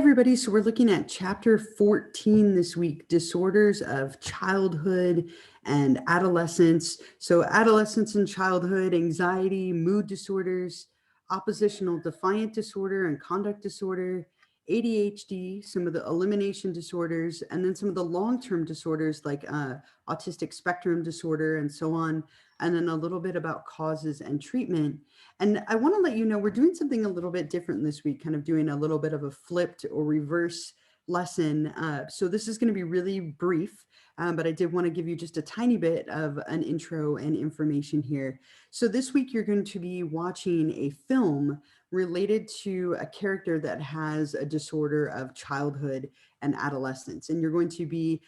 everybody. So we're looking at chapter 14 this week, disorders of childhood and adolescence. So adolescence and childhood, anxiety, mood disorders, oppositional defiant disorder and conduct disorder, ADHD, some of the elimination disorders, and then some of the long-term disorders like autistic spectrum disorder and so on, and then a little bit about causes and treatment. And I want to let you know we're doing something a little bit different this week, kind of doing a little bit of a flipped or reverse lesson. So this is going to be really brief, but I did want to give you just a tiny bit of an intro and information here. So this week you're going to be watching a film related to a character that has a disorder of childhood and adolescence. And you're going to be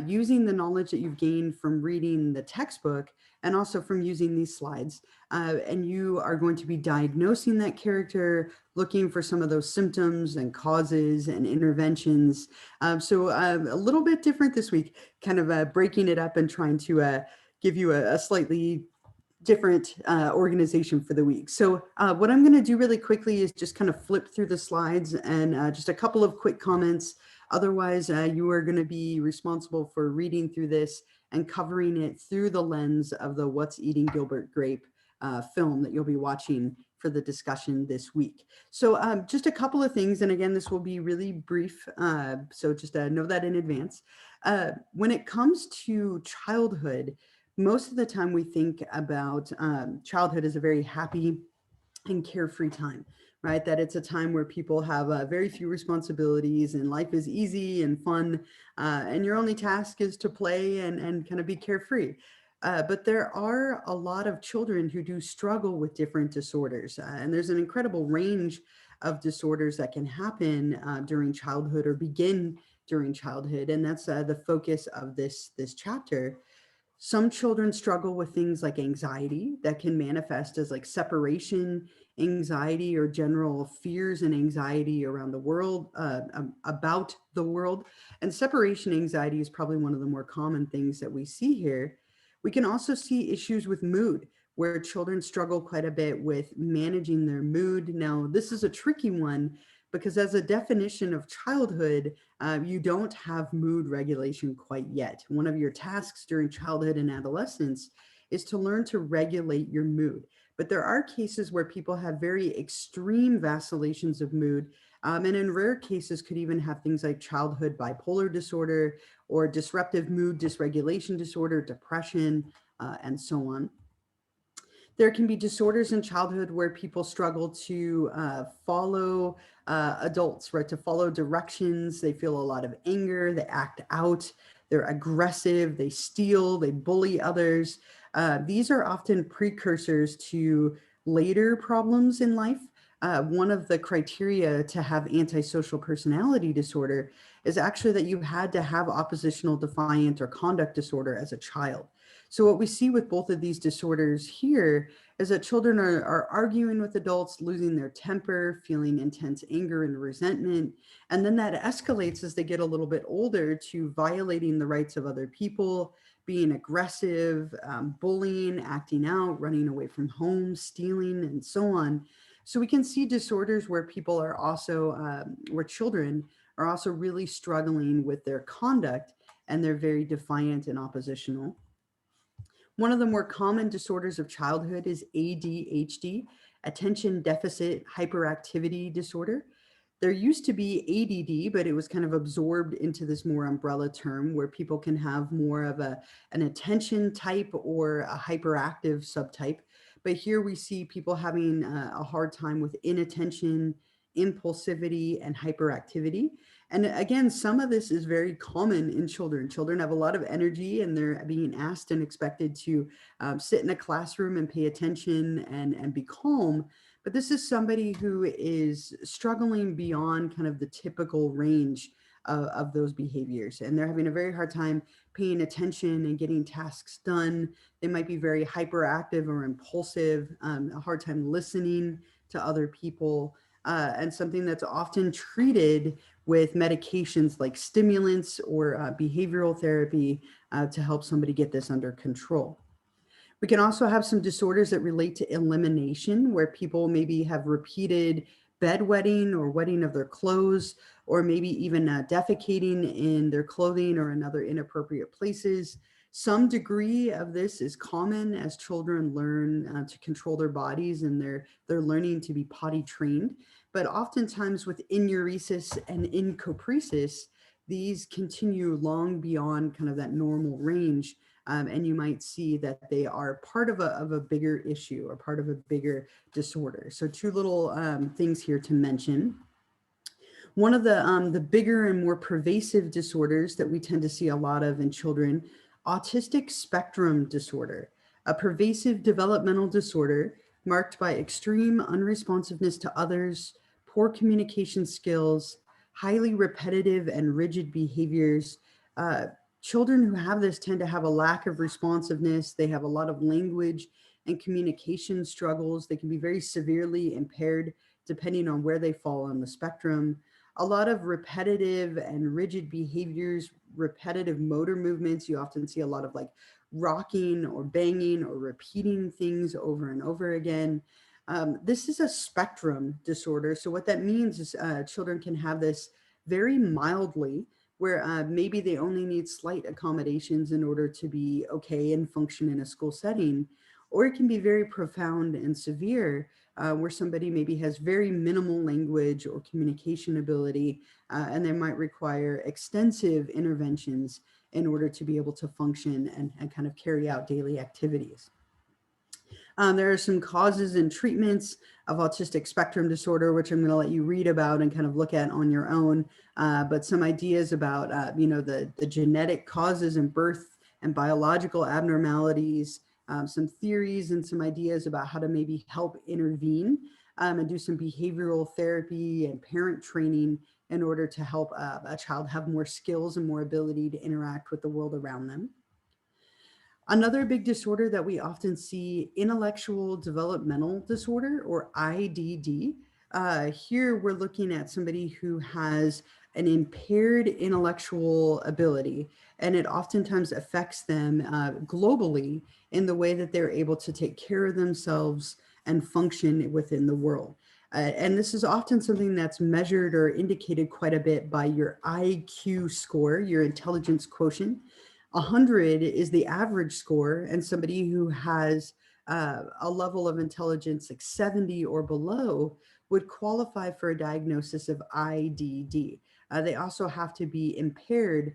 using the knowledge that you've gained from reading the textbook and also from using these slides. And you are going to be diagnosing that character, looking for some of those symptoms and causes and interventions. So a little bit different this week, kind of breaking it up and trying to give you a slightly different organization for the week. So what I'm going to do really quickly is just kind of flip through the slides and just a couple of quick comments. Otherwise, you are going to be responsible for reading through this and covering it through the lens of the What's Eating Gilbert Grape film that you'll be watching for the discussion this week. So just a couple of things, and again, this will be really brief, so just know that in advance. When it comes to childhood, most of the time we think about childhood as a very happy and carefree time, right? That it's a time where people have very few responsibilities and life is easy and fun, and your only task is to play and kind of be carefree. But there are a lot of children who do struggle with different disorders, and there's an incredible range of disorders that can happen during childhood or begin during childhood, and that's the focus of this chapter. Some children struggle with things like anxiety that can manifest as like separation anxiety or general fears and anxiety around the world, about the world. And separation anxiety is probably one of the more common things that we see here. We can also see issues with mood, where children struggle quite a bit with managing their mood. Now, this is a tricky one because as a definition of childhood, you don't have mood regulation quite yet. One of your tasks during childhood and adolescence is to learn to regulate your mood. But there are cases where people have very extreme vacillations of mood, and in rare cases could even have things like childhood bipolar disorder or disruptive mood dysregulation disorder, depression, and so on. There can be disorders in childhood where people struggle to follow adults, right? To follow directions. They feel a lot of anger, they act out, they're aggressive, they steal, they bully others. These are often precursors to later problems in life. One of the criteria to have antisocial personality disorder is actually that you had to have oppositional defiant or conduct disorder as a child. So what we see with both of these disorders here is that children are arguing with adults, losing their temper, feeling intense anger and resentment. And then that escalates as they get a little bit older to violating the rights of other people, being aggressive, bullying, acting out, running away from home, stealing, and so on. So we can see disorders where people are also, where children are also really struggling with their conduct and they're very defiant and oppositional. One of the more common disorders of childhood is ADHD, attention deficit hyperactivity disorder. There used to be ADD, but it was kind of absorbed into this more umbrella term where people can have more of an attention type or a hyperactive subtype. But here we see people having a hard time with inattention, impulsivity, and hyperactivity. And again, some of this is very common in children. Children have a lot of energy and they're being asked and expected to sit in a classroom and pay attention and be calm. But this is somebody who is struggling beyond kind of the typical range of those behaviors. And they're having a very hard time paying attention and getting tasks done. They might be very hyperactive or impulsive, a hard time listening to other people, and something that's often treated with medications like stimulants or behavioral therapy to help somebody get this under control. We can also have some disorders that relate to elimination, where people maybe have repeated bedwetting or wetting of their clothes, or maybe even defecating in their clothing or in other inappropriate places. Some degree of this is common as children learn to control their bodies, and they're learning to be potty trained. But oftentimes with enuresis and encopresis, these continue long beyond kind of that normal range. And you might see that they are part of a bigger issue or part of a bigger disorder. So two little things here to mention. One of the bigger and more pervasive disorders that we tend to see a lot of in children, autistic spectrum disorder, a pervasive developmental disorder marked by extreme unresponsiveness to others, poor communication skills, highly repetitive and rigid behaviors. Children who have this tend to have a lack of responsiveness. They have a lot of language and communication struggles. They can be very severely impaired depending on where they fall on the spectrum. A lot of repetitive and rigid behaviors, repetitive motor movements. You often see a lot of like rocking or banging or repeating things over and over again. This is a spectrum disorder. So what that means is children can have this very mildly, where maybe they only need slight accommodations in order to be okay and function in a school setting, or it can be very profound and severe, where somebody maybe has very minimal language or communication ability, and they might require extensive interventions in order to be able to function and kind of carry out daily activities. There are some causes and treatments of autistic spectrum disorder, which I'm going to let you read about and kind of look at on your own. But some ideas about, the genetic causes and birth and biological abnormalities, some theories and some ideas about how to maybe help intervene and do some behavioral therapy and parent training in order to help a child have more skills and more ability to interact with the world around them. Another big disorder that we often see, intellectual developmental disorder, or IDD. Here we're looking at somebody who has an impaired intellectual ability, and it oftentimes affects them globally in the way that they're able to take care of themselves and function within the world. And this is often something that's measured or indicated quite a bit by your IQ score, your intelligence quotient. 100 is the average score, and somebody who has a level of intelligence like 70 or below would qualify for a diagnosis of IDD. They also have to be impaired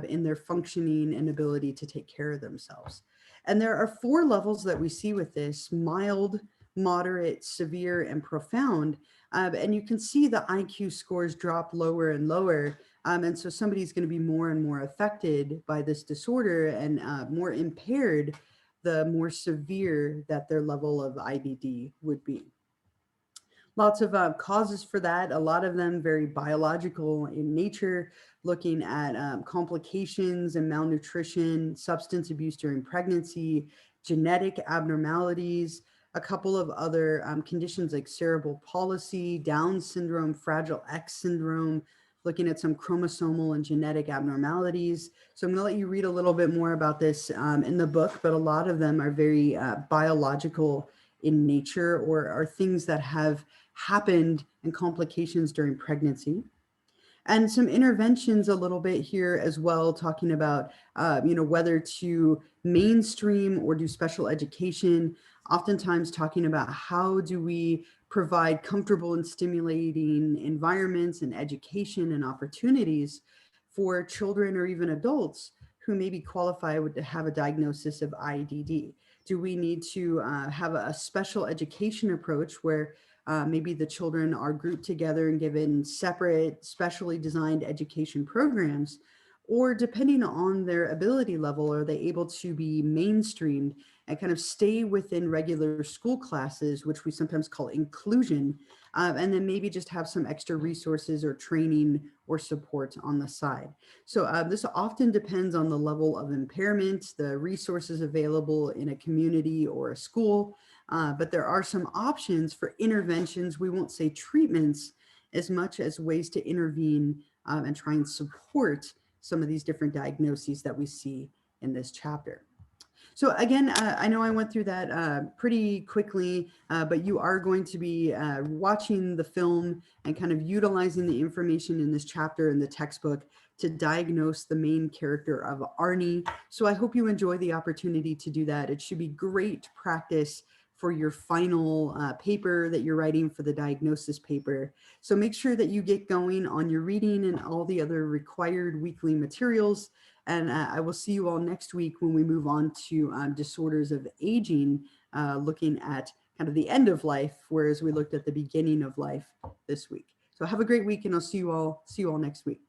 in their functioning and ability to take care of themselves. And there are 4 levels that we see with this: mild, moderate, severe, and profound. And you can see the IQ scores drop lower and lower. And so somebody's going to be more and more affected by this disorder and more impaired the more severe that their level of IDD would be. Lots of causes for that, a lot of them very biological in nature, looking at complications and malnutrition, substance abuse during pregnancy, genetic abnormalities, a couple of other conditions like cerebral palsy, Down syndrome, Fragile X syndrome, looking at some chromosomal and genetic abnormalities. So I'm going to let you read a little bit more about this in the book, but a lot of them are very biological in nature, or are things that have happened and complications during pregnancy. And some interventions a little bit here as well, talking about, whether to mainstream or do special education, oftentimes talking about how do we provide comfortable and stimulating environments and education and opportunities for children or even adults who maybe qualify to have a diagnosis of IDD. Do we need to have a special education approach where maybe the children are grouped together and given separate, specially designed education programs? Or depending on their ability level, are they able to be mainstreamed and kind of stay within regular school classes, which we sometimes call inclusion, and then maybe just have some extra resources or training or support on the side. So this often depends on the level of impairment, the resources available in a community or a school, but there are some options for interventions. We won't say treatments as much as ways to intervene and try and support some of these different diagnoses that we see in this chapter. So again, I know I went through that pretty quickly, but you are going to be watching the film and kind of utilizing the information in this chapter in the textbook to diagnose the main character of Arnie. So I hope you enjoy the opportunity to do that. It should be great practice for your final paper that you're writing for the diagnosis paper. So make sure that you get going on your reading and all the other required weekly materials. And I will see you all next week when we move on to disorders of aging, looking at kind of the end of life, whereas we looked at the beginning of life this week. So have a great week, and I'll see you all next week.